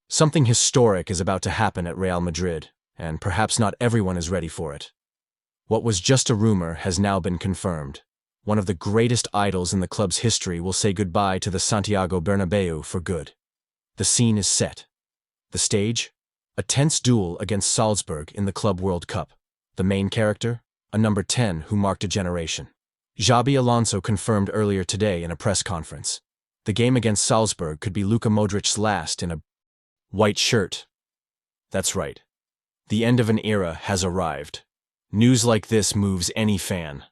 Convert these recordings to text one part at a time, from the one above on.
Something historic is about to happen at Real Madrid, and perhaps not everyone is ready for it. What was just a rumor has now been confirmed. One of the greatest idols in the club's history will say goodbye to the Santiago Bernabeu for good. The scene is set. The stage? A tense duel against Salzburg in the Club World Cup. The main character? A number 10 who marked a generation. Xabi Alonso confirmed earlier today in a press conference. The game against Salzburg could be Luka Modric's last in a white shirt. That's right. The end of an era has arrived. News like this moves any fan.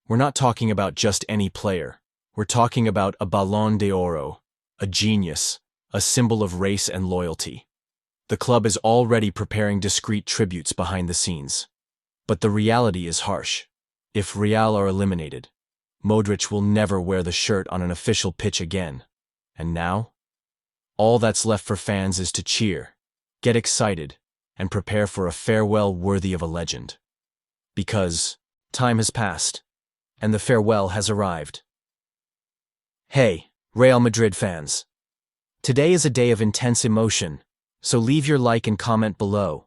We're not talking about just any player. We're talking about a Ballon d'Oro, a genius, a symbol of race and loyalty. The club is already preparing discreet tributes behind the scenes. But the reality is harsh. If Real are eliminated, Modric will never wear the shirt on an official pitch again. And now? All that's left for fans is to cheer, get excited, and prepare for a farewell worthy of a legend. Because time has passed, and the farewell has arrived. Hey, Real Madrid fans. Today is a day of intense emotion, so leave your like and comment below.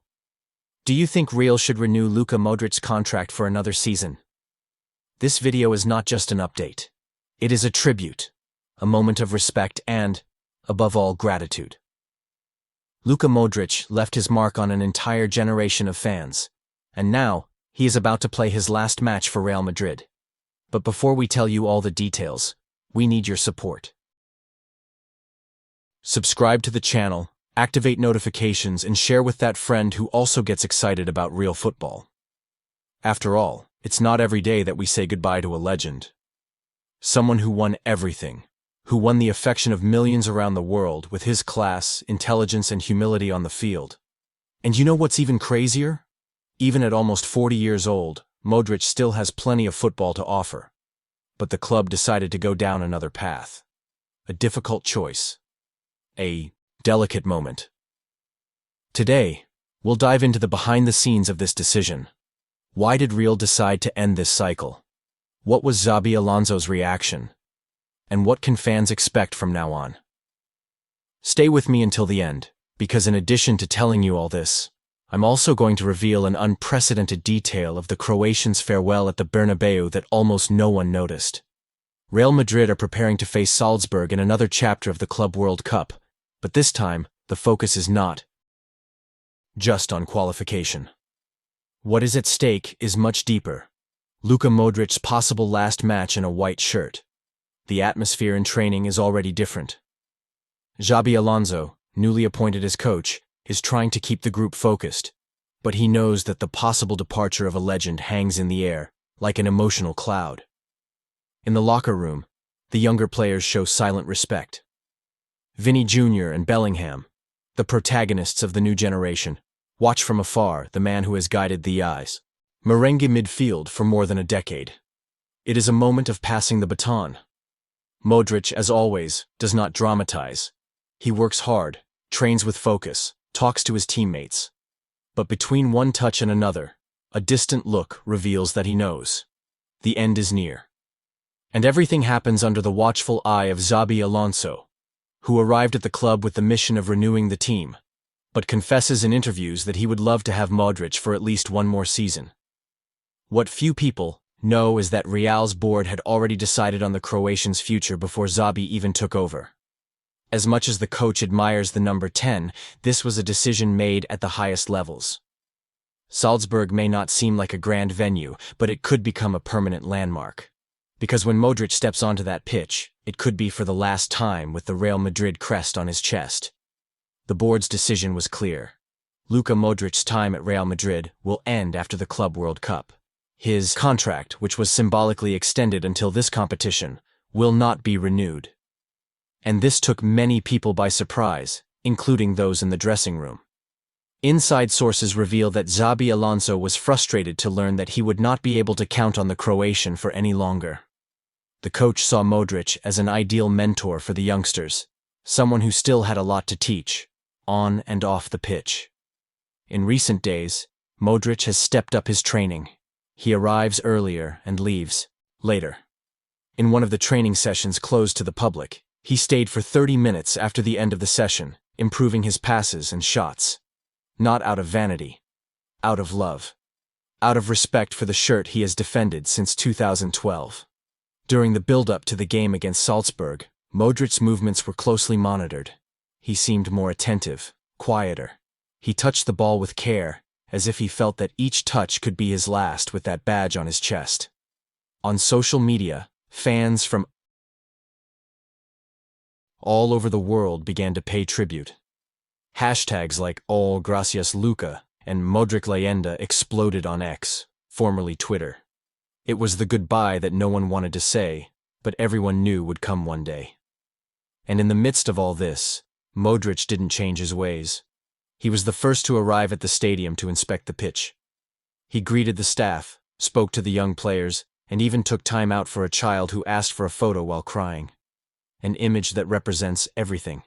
Do you think Real should renew Luka Modric's contract for another season? This video is not just an update. It is a tribute, a moment of respect and, above all, gratitude. Luka Modric left his mark on an entire generation of fans, and now he is about to play his last match for Real Madrid. But before we tell you all the details, we need your support. Subscribe to the channel, activate notifications, and share with that friend who also gets excited about real football. After all, it's not every day that we say goodbye to a legend. Someone who won everything, who won the affection of millions around the world with his class, intelligence, and humility on the field. And you know what's even crazier? Even at almost 40 years old, Modric still has plenty of football to offer. But the club decided to go down another path. A difficult choice. A delicate moment. Today, we'll dive into the behind the scenes of this decision. Why did Real decide to end this cycle? What was Xabi Alonso's reaction? And what can fans expect from now on? Stay with me until the end, because in addition to telling you all this, I'm also going to reveal an unprecedented detail of the Croatians' farewell at the Bernabeu that almost no one noticed. Real Madrid are preparing to face Salzburg in another chapter of the Club World Cup, but this time, the focus is not just on qualification. What is at stake is much deeper. Luka Modric's possible last match in a white shirt. The atmosphere in training is already different. Xabi Alonso, newly appointed as coach, is trying to keep the group focused, but he knows that the possible departure of a legend hangs in the air, like an emotional cloud. In the locker room, the younger players show silent respect. Vinny Jr. and Bellingham, the protagonists of the new generation, watch from afar the man who has guided the eyes. Merengue midfield for more than a decade. It is a moment of passing the baton. Modric, as always, does not dramatize. He works hard, trains with focus, talks to his teammates. But between one touch and another, a distant look reveals that he knows. The end is near. And everything happens under the watchful eye of Xabi Alonso, who arrived at the club with the mission of renewing the team, but confesses in interviews that he would love to have Modric for at least one more season. What few people know is that Real's board had already decided on the Croatian's future before Xabi even took over. As much as the coach admires the number 10, this was a decision made at the highest levels. Salzburg may not seem like a grand venue, but it could become a permanent landmark. Because when Modric steps onto that pitch, it could be for the last time with the Real Madrid crest on his chest. The board's decision was clear. Luka Modric's time at Real Madrid will end after the Club World Cup. His contract, which was symbolically extended until this competition, will not be renewed. And this took many people by surprise, including those in the dressing room. Inside sources reveal that Xabi Alonso was frustrated to learn that he would not be able to count on the Croatian for any longer. The coach saw Modric as an ideal mentor for the youngsters, someone who still had a lot to teach, on and off the pitch. In recent days, Modric has stepped up his training. He arrives earlier and leaves later. In one of the training sessions closed to the public, he stayed for 30 minutes after the end of the session, improving his passes and shots. Not out of vanity. Out of love. Out of respect for the shirt he has defended since 2012. During the build-up to the game against Salzburg, Modric's movements were closely monitored. He seemed more attentive, quieter. He touched the ball with care, as if he felt that each touch could be his last with that badge on his chest. On social media, fans from all over the world began to pay tribute. Hashtags like "All Gracias Luca" and "Modric Leyenda" exploded on X, formerly Twitter. It was the goodbye that no one wanted to say, but everyone knew would come one day. And in the midst of all this, Modric didn't change his ways. He was the first to arrive at the stadium to inspect the pitch. He greeted the staff, spoke to the young players, and even took time out for a child who asked for a photo while crying. An image that represents everything.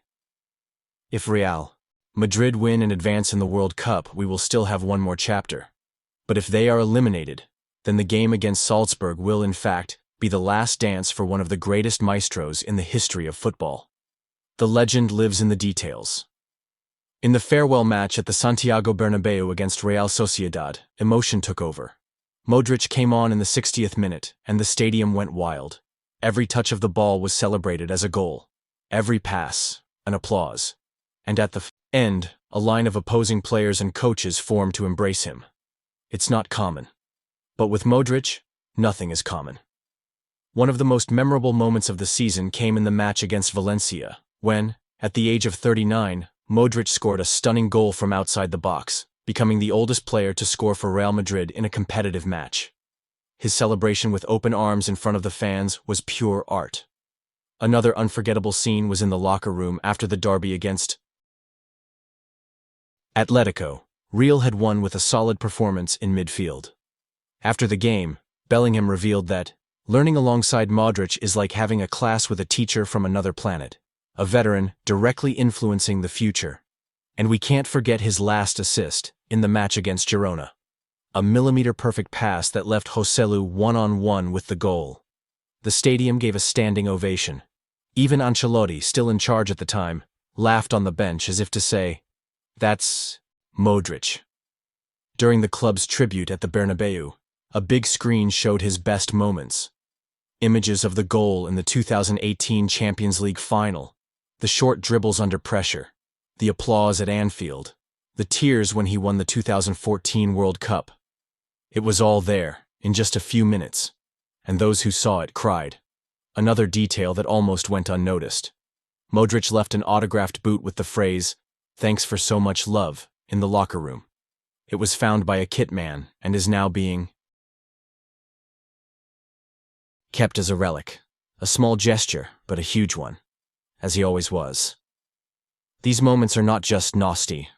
If Real Madrid win and advance in the World Cup, we will still have one more chapter. But if they are eliminated, then the game against Salzburg will, in fact, be the last dance for one of the greatest maestros in the history of football. The legend lives in the details. In the farewell match at the Santiago Bernabeu against Real Sociedad, emotion took over. Modric came on in the 60th minute, and the stadium went wild. Every touch of the ball was celebrated as a goal. Every pass, an applause. And at the end, a line of opposing players and coaches formed to embrace him. It's not common. But with Modric, nothing is common. One of the most memorable moments of the season came in the match against Valencia, when, at the age of 39, Modric scored a stunning goal from outside the box, becoming the oldest player to score for Real Madrid in a competitive match. His celebration with open arms in front of the fans was pure art. Another unforgettable scene was in the locker room after the derby against Atletico. Real had won with a solid performance in midfield. After the game, Bellingham revealed that learning alongside Modric is like having a class with a teacher from another planet, a veteran directly influencing the future. And we can't forget his last assist in the match against Girona. A millimeter-perfect pass that left Joselu one-on-one with the goal. The stadium gave a standing ovation. Even Ancelotti, still in charge at the time, laughed on the bench as if to say, "That's Modric." During the club's tribute at the Bernabeu, a big screen showed his best moments. Images of the goal in the 2018 Champions League final, the short dribbles under pressure, the applause at Anfield, the tears when he won the 2014 World Cup. It was all there, in just a few minutes, and those who saw it cried. Another detail that almost went unnoticed. Modric left an autographed boot with the phrase, "Thanks for so much love," in the locker room. It was found by a kit man and is now being kept as a relic. A small gesture, but a huge one, as he always was. These moments are not just nasty,